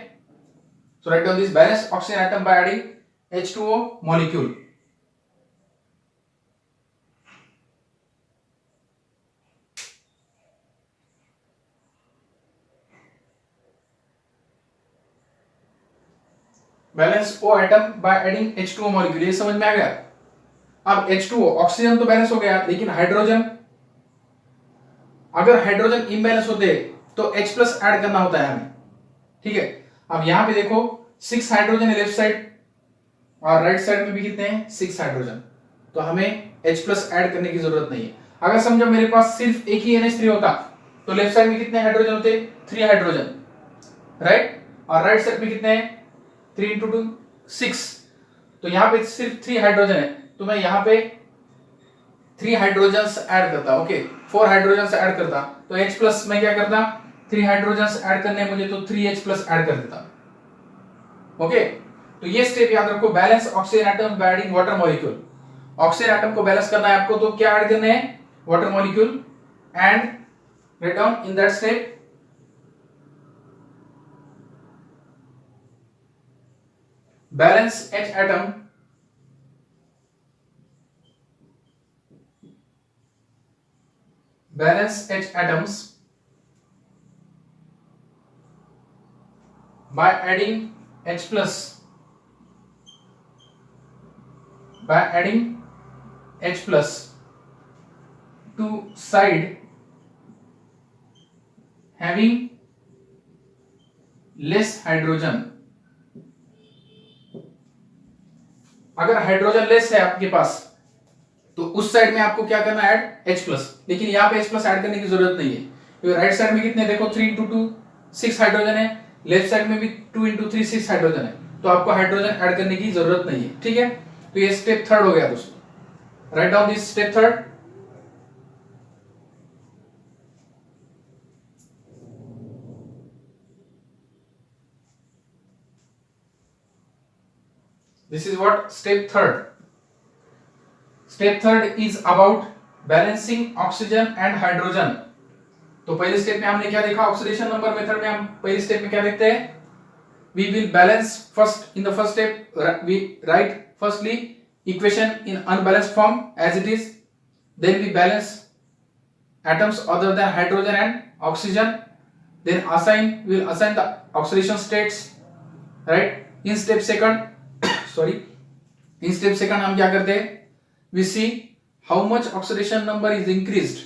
So write down this, balance oxygen atom by adding H2O molecule. Balance O atom by adding H2O molecule, ये समझ में आ गया। अब H2O ऑक्सीजन तो बैलेंस हो गया, लेकिन हाइड्रोजन, अगर हाइड्रोजन इम्बैलेंस होते तो H प्लस ऐड करना होता है हमें, ठीक है। अब यहां पे देखो 6 हाइड्रोजन है लेफ्ट साइड, और राइट साइड में भी कितने हैं, 6 हाइड्रोजन। तो हमें H प्लस ऐड करने की जरूरत नहीं है। अगर समझो मेरे पास सिर्फ एक ही NH3 होता तो लेफ्ट साइड में कितने हाइड्रोजन होते, 3 हाइड्रोजन, राइट। और राइट साइड में कितने हैं, 3 × 2 6। तो यहाँ पे सिर्फ 3 हाइड्रोजन है, तो मैं यहाँ पे 3 हाइड्रोजन्स ऐड करता, ओके 4 हाइड्रोजन्स ऐड करता। तो H प्लस मैं क्या करता, 3 हाइड्रोजन्स ऐड करने मुझे, तो 3H प्लस ऐड कर देता, ओके। तो ये स्टेप याद रखो, balance oxygen atom by adding water molecule. Oxygen atom को बैलेंस करना है आपको, तो क्या ऐड करने हैं, water molecule. And write down in that step balance H atom balance H atoms by adding H plus, by adding H plus to side having less hydrogen। अगर हाइड्रोजन लेस है आपके पास तो उस साइड में आपको क्या करना है, ऐड H प्लस। लेकिन यहाँ पे H प्लस ऐड करने की जरूरत नहीं है, क्योंकि राइट साइड में कितने देखो 3 × 2 6 हाइड्रोजन है, लेफ्ट साइड में भी 2 × 3 6 हाइड्रोजन है। तो आपको हाइड्रोजन ऐड करने की जरूरत नहीं है, ठीक है। तो ये स्टेप थर्ड हो गया दोस्तों। Right down this step third. This is what step third. Step third is about balancing oxygen and hydrogen. तो पहले स्टेप में हमने क्या देखा, ऑक्सीडेशन नंबर मेथड में हम पहले स्टेप में क्या देखते हैं, we will balance first in the first step we write firstly equation in unbalanced form as it is, then we balance atoms other than hydrogen and oxygen, then we will assign the oxidation states, right। in step second sorry in step second हम क्या करते हैं, we see how much oxidation number is increased,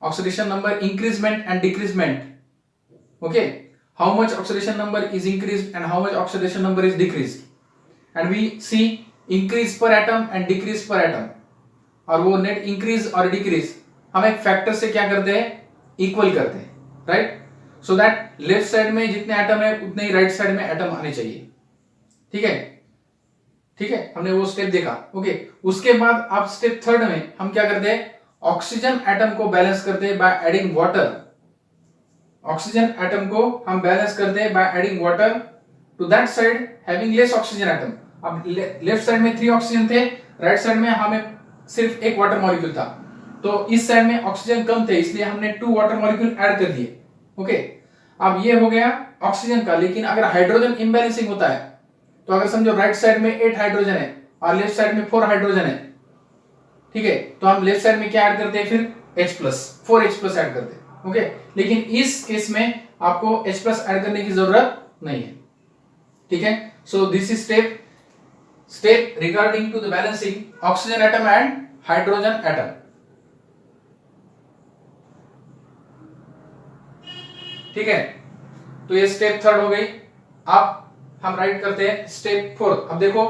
oxidation number increasement and decreasement, okay, how much oxidation number is increased and how much oxidation number is decreased, and we see increase per atom and decrease per atom, और वो नेट इंक्रीज और डिक्रीज हम एक फैक्टर से क्या करते हैं, इक्वल करते हैं, right. So that left side में जितने एटम है उतने ही राइट साइड में एटम आने चाहिए, ठीक है, ठीक है। हमने वो स्टेप देखा, ओके। उसके बाद आप स्टेप थर्ड में हम क्या करते हैं, ऑक्सीजन एटम को बैलेंस करते हैं by adding water. Oxygen atom को हम बैलेंस करते हैं by adding water to that side having less oxygen atom. अब लेफ्ट साइड में 3 ऑक्सीजन थे, राइट साइड में हमें सिर्फ एक वाटर मॉलिक्यूल था, तो इस साइड में ऑक्सीजन कम थे, इसलिए हमने 2 वाटर मॉलिक्यूल ऐड कर दिए, ओके। अब ये हो गया ऑक्सीजन का। लेकिन अगर हाइड्रोजन इम्बैलेंसिंग होता है तो अगर समझो राइट साइड में 8 हाइड्रोजन है और लेफ्ट साइड में 4 हाइड्रोजन है, ठीक है, तो हम लेफ्ट साइड में क्या ऐड करते हैं फिर H plus, 4H plus add करते हैं। ओके, लेकिन इस केस में आपको H प्लस ऐड करने की जरूरत नहीं है, ठीक है। So this is step regarding to the balancing oxygen atom and hydrogen atom, ठीक है। तो ये स्टेप थर्ड हो गई। अब हम राइट करते हैं स्टेप फोर्थ। अब देखो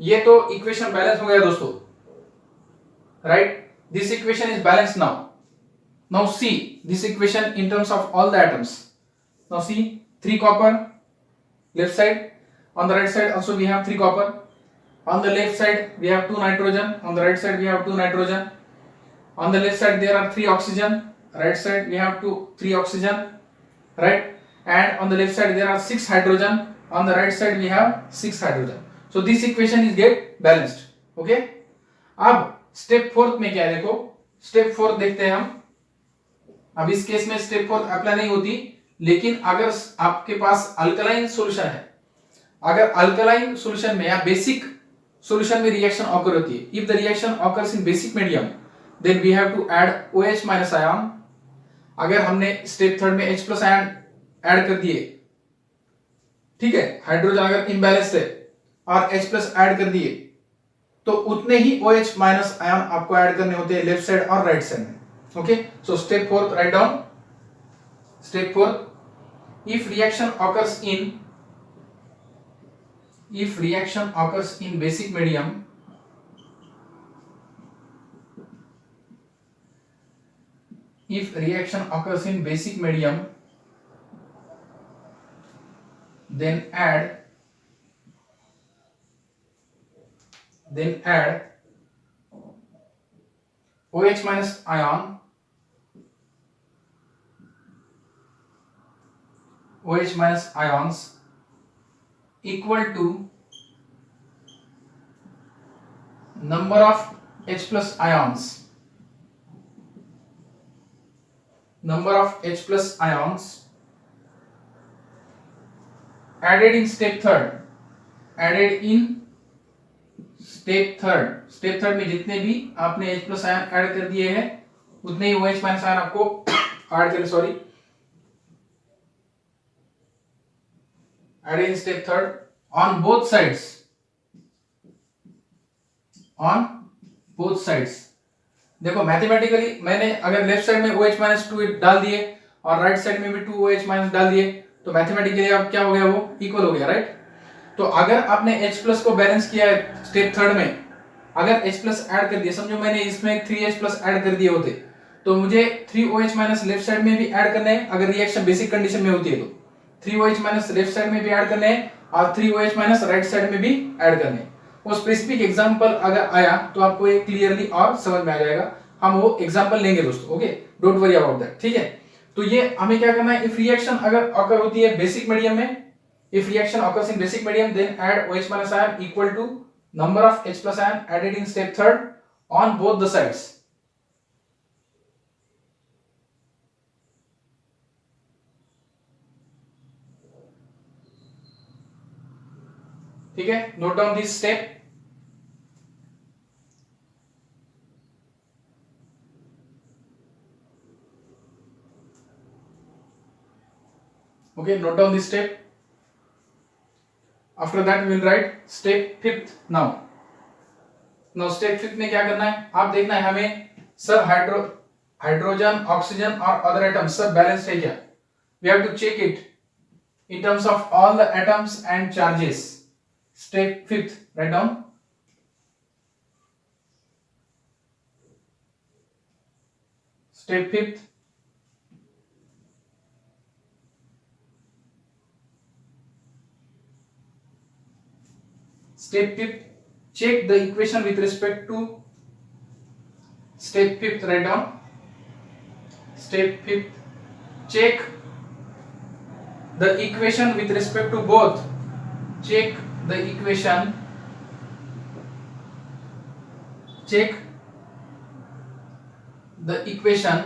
ये तो इक्वेशन बैलेंस हो गया दोस्तों, right, this equation is balance now. Now see this equation in terms of all the atoms. Now see 3 copper left side, on the right side also we have 3 copper, on the left side we have 2 nitrogen, on the right side we have 2 nitrogen, on the left side there are 3 oxygen, right side we have 3 oxygen, right, and on the left side there are 6 hydrogen, on the right side we have 6 hydrogen. So this equation is get balanced. Okay, अब स्टेप फोर्थ में क्या है, देखो स्टेप फोर्थ देखते हैं हम। अब इस केस में स्टेप फोर्थ अप्लाई नहीं होती, लेकिन अगर आपके पास अल्कलाइन सॉल्यूशन है, अगर अल्कलाइन सॉल्यूशन में या बेसिक सॉल्यूशन में रिएक्शन ऑकर होती है, if the reaction occurs in basic medium then we have to add OH minus ion. अगर हमने स्टेप थर्ड में H प्लस आयन ऐड कर दिए, ठीक है, हाइड्रोजन अगर इम्बैलेंस्ड है और H प्लस ऐड कर दिए, तो उतने ही OH माइनस आयन आपको ऐड करने होते हैं लेफ्ट साइड और राइट साइड में। Okay, so step fourth right down. Step fourth, if reaction occurs in basic medium, if reaction occurs in basic medium, then add OH minus ion, OH minus ions equal to number of H plus ions, number of H plus ions added in step third, added in step third में जितने भी आपने H प्लस आयन ऐड कर दिए हैं उतने ही OH माइनस आयन आपको ऐड करें, sorry, added in step third on both sides, on both sides। देखो मैथमेटिकली मैंने अगर लेफ्ट साइड में OH माइनस 2 डाल दिए और राइट साइड में भी 2 OH माइनस डाल दिए, तो मैथमेटिकली अब क्या हो गया, वो इक्वल हो गया, राइट। तो अगर आपने H प्लस को बैलेंस किया है स्टेप थर्ड में, अगर H प्लस ऐड कर दिया, समझो मैंने इसमें 3H प्लस ऐड कर दिए होते, तो मुझे 3OH माइनस लेफ्ट साइड में भी ऐड करना है, अगर रिएक्शन बेसिक कंडीशन में होती है तो 3OH माइनस लेफ्ट साइड में भी ऐड करने हैं और 3OH माइनस राइट साइड में भी ऐड करने हैं। वो स्पेसिफिक एग्जांपल अगर आया तो आपको ये क्लियरली और समझ में आ जाएगा, हम वो एग्जांपल लेंगे दोस्तों। Okay, don't worry about that, ठीक है। तो ये हमें क्या करना है, इफ रिएक्शन अगर ऑकर होती है बेसिक मीडियम में, if reaction occurs in basic medium then add OH minus ion equal to number of H plus ion added in step third on both the sides। ठीक है, note down this step. okay, note down this step। After that we will write step fifth now। now step fifth में क्या करना है, आप देखना है हमें सब हाइड्रोजन, ऑक्सीजन और अदर एटम्स सब बैलेंस्ड है क्या। we have to check it in terms of all the atoms and charges। step fifth write down। step fifth, step fifth, check the equation with respect to step fifth, write down। step fifth, check the equation with respect to both, check the equation, check the equation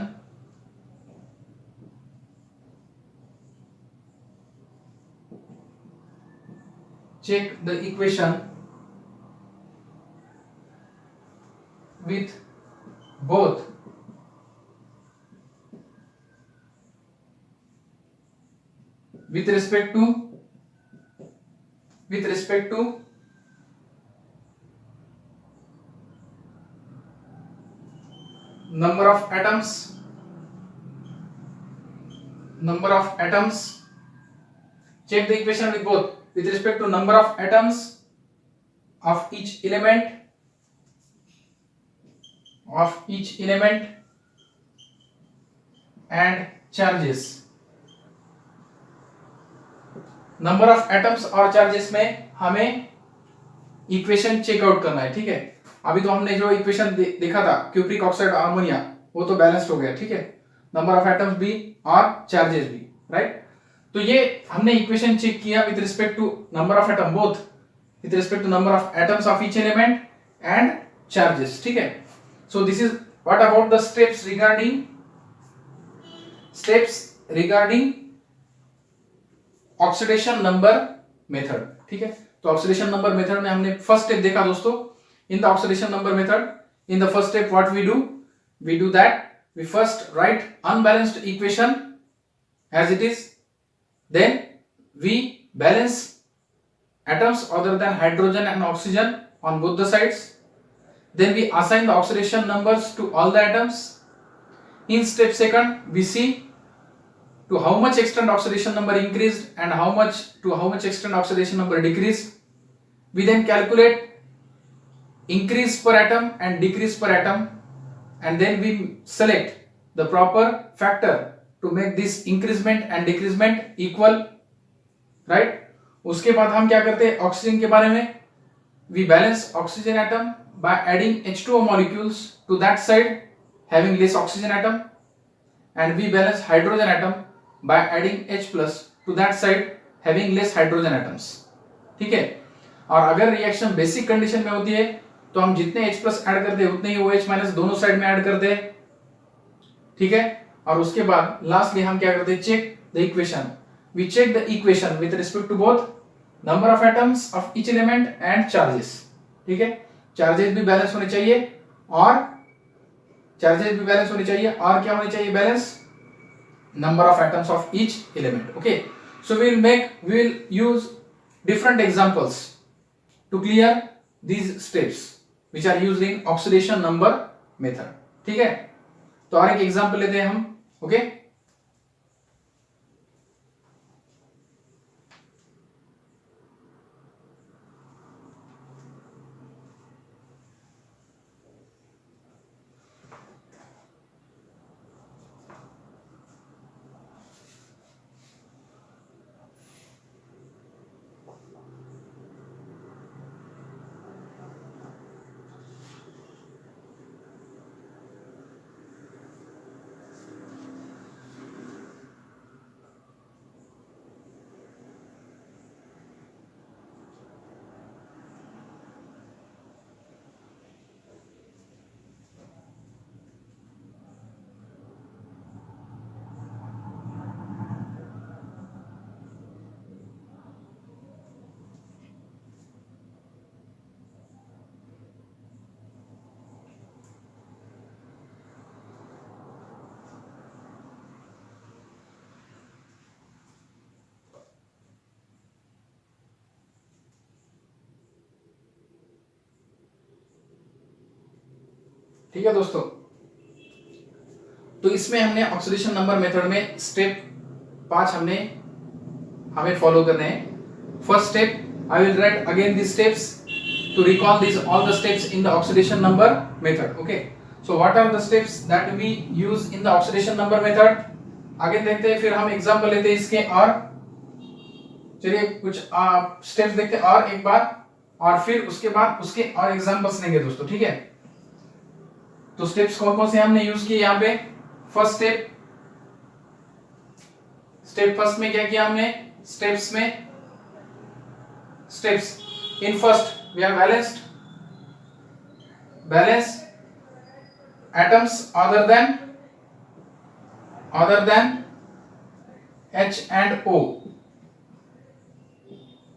check the equation with both with respect to number of atoms. Check the equation with both with respect to number of atoms of each element and charges. Number of atoms और चार्जेस में हमें इक्वेशन चेकआउट करना है, ठीक है। अभी तो हमने जो इक्वेशन देखा था क्यूप्रिक ऑक्साइड अमोनिया, वो तो बैलेंस्ड हो गया, ठीक है। नंबर ऑफ एटम्स भी और चार्जेस भी, राइट। तो ये हमने इक्वेशन चेक किया with respect to number of atom, both with respect to number of atoms of each element and charges, ठीक है। So this is what about the steps regarding oxidation number method, ठीक है। तो ऑक्सीडेशन नंबर मेथड में हमने फर्स्ट स्टेप देखा दोस्तों। In the oxidation number method, in the first step what we do that we first write unbalanced equation as it is, then we balance atoms other than hydrogen and oxygen on both the sides, then we assign the oxidation numbers to all the atoms. In step second, we see to how much extent oxidation number increased and how much extent oxidation number decreased. We then calculate increase per atom and decrease per atom, and then we select the proper factor to make this increment and decrement equal, right? उसके बाद हम क्या करते हैं ऑक्सीजन के बारे में, we balance oxygen atom by adding H2O molecules to that side having less oxygen atom, and we balance hydrogen atom by adding H plus to that side having less hydrogen atoms, ठीक है। और अगर रिएक्शन बेसिक कंडीशन में होती है तो हम जितने H plus ऐड करते हैं उतने ही OH माइनस दोनों साइड में ऐड करते हैं, ठीक है। और उसके बाद लास्टली हम क्या करते हैं, check the equation. We check the equation with respect to both number of atoms of each element and charges, ठीक है। चार्जेस भी बैलेंस होने चाहिए और क्या होने चाहिए balance, number of atoms of each element, okay. So we will use different examples to clear these steps which are used in oxidation number method, ठीक है। तो और एक एग्जांपल लेते हैं हम, ओके। ठीक है दोस्तों, तो इसमें हमने ऑक्सीडेशन नंबर मेथड में स्टेप 5 हमें फॉलो करने हैं। First step, I will write again this steps to recall this all the steps in the oxidation number method, okay. So what are the steps that we use in the oxidation number method, आगे देखते हैं, फिर हम एग्जांपल लेते हैं इसके, और चलिए कुछ स्टेप्स देखते हैं और एक बार, और फिर उसके बाद उसके और एग्जांपल्स लेंगे दोस्तों, ठीक है। तो स्टेप्स कौन कौन से हमने यूज किए यहाँ पे। फर्स्ट स्टेप फर्स्ट में क्या किया हमने, steps in first we are balance atoms other than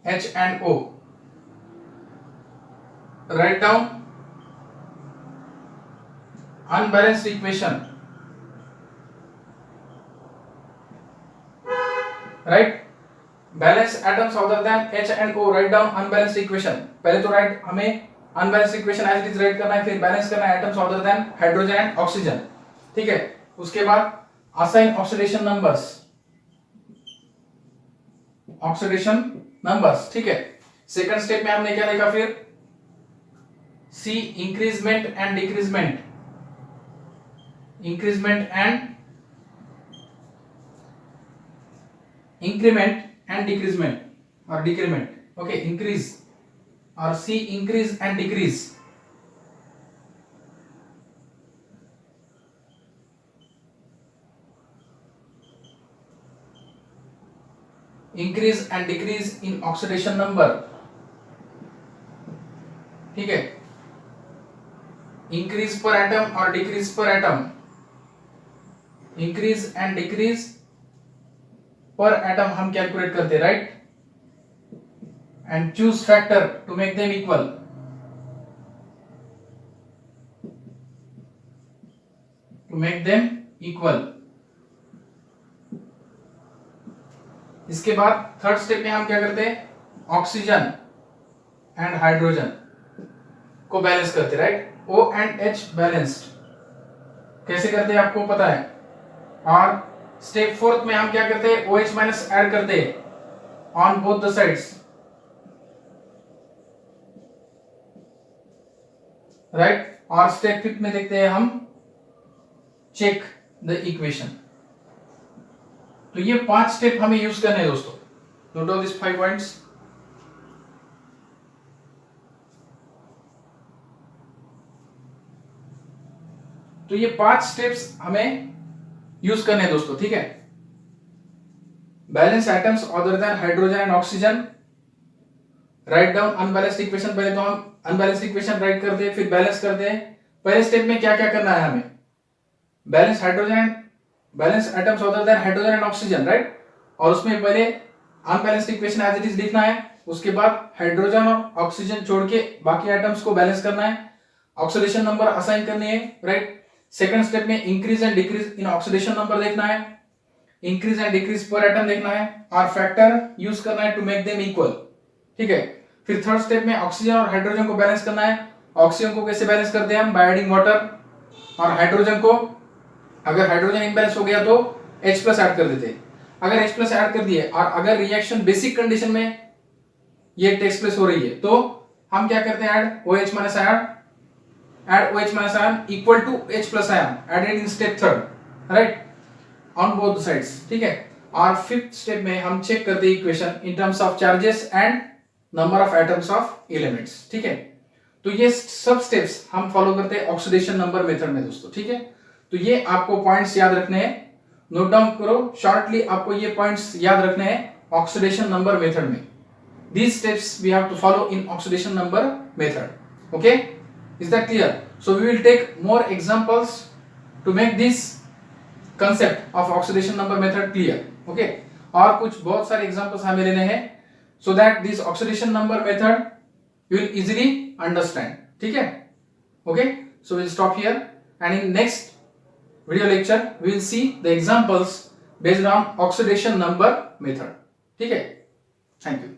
H and O write down unbalanced equation, right? Balance atoms other than H and O, write down unbalanced equation. पहले तो राइट हमें unbalanced equation as it is write करना है, फिर बैलेंस करना है atoms other than hydrogen and oxygen, ठीक है? उसके बाद assign oxidation numbers, oxidation numbers, ठीक है? सेकंड स्टेप में हमने क्या देखा फिर? See increasement and decreasement, increasement and increment and decreasement और डिक्रीमेंट, ओके? इंक्रीज और see increase and decrease, increase and decrease in oxidation number, ठीक है? इंक्रीज पर एटम और डिक्रीज पर एटम, इंक्रीज एंड डिक्रीज पर एटम हम कैलकुलेट करते हैं, right? And choose factor to make them equal, to make them equal. इसके बाद थर्ड स्टेप में हम क्या करते हैं? ऑक्सीजन एंड हाइड्रोजन को बैलेंस करते, right? O and H balanced कैसे करते हैं आपको पता है। और स्टेप फोर्थ में हम क्या करते हैं? OH माइनस ऐड करते हैं on both the sides, right? और स्टेप फिफ्थ में देखते हैं हम चेक द इक्वेशन। तो ये 5 स्टेप हमें यूज करने हैं दोस्तों। Note down this 5 points. तो ये 5 स्टेप्स हमें यूज करने हैं दोस्तों, ठीक है? Balance atoms other than hydrogen and oxygen, write down unbalanced equation. पहले तो हम अनबैलेंस्ड इक्वेशन राइट करते हैं, फिर बैलेंस करते हैं। पहले स्टेप में क्या क्या करना है हमें? Balance hydrogen and balance atoms other than hydrogen and oxygen, right? और उसमें पहले unbalanced equation as it is लिखना है। उसके बाद हाइड्रोजन और ऑक्सीजन छोड़ के बाकी एटम्स को बैलेंस करना है, ऑक्सीडेशन नंबर असाइन करनी है, राइट? सेकंड स्टेप में increase and decrease in oxidation number देखना है, इंक्रीज एंड डिक्रीज पर एटम देखना है और फैक्टर यूज करना है टू मेक देम इक्वल, ठीक है? फिर थर्ड स्टेप में ऑक्सीजन और हाइड्रोजन को बैलेंस करना है। ऑक्सीजन को कैसे बैलेंस करते हैं हम? Bye adding water. और हाइड्रोजन को अगर हाइड्रोजन इम्बैलेंस हो गया तो H प्लस ऐड कर देते हैं। अगर H प्लस ऐड कर दिए और अगर रिएक्शन बेसिक कंडीशन में ये टेक्स प्लेस हो रही है तो हम क्या करते हैं? Add OH minus ion, add OH minus ion equal to H plus ion added in step third, right? On both sides, ठीक है? और फिफ्थ स्टेप में हम चेक करते हैं equation in terms of charges and number of atoms of elements, ठीक है? तो ये सब स्टेप्स हम फॉलो करते हैं ऑक्सीडेशन नंबर मेथड में दोस्तों, ठीक है? तो ये आपको पॉइंट्स याद रखने हैं, नोट डाउन करो शॉर्टली। आपको ये पॉइंट्स याद रखने हैं ऑक्सीडेशन नंबर मेथड में। These steps we have to follow in oxidation number method, okay? Is that clear? So we will take more examples to make this concept of oxidation number method clear, okay? और कुछ बहुत सारे examples हमें लेने हैं so that this oxidation number method you will easily understand, ठीक है? Okay? So we'll stop here and in next video lecture we will see the examples based on oxidation number method, ठीक है? Thank you.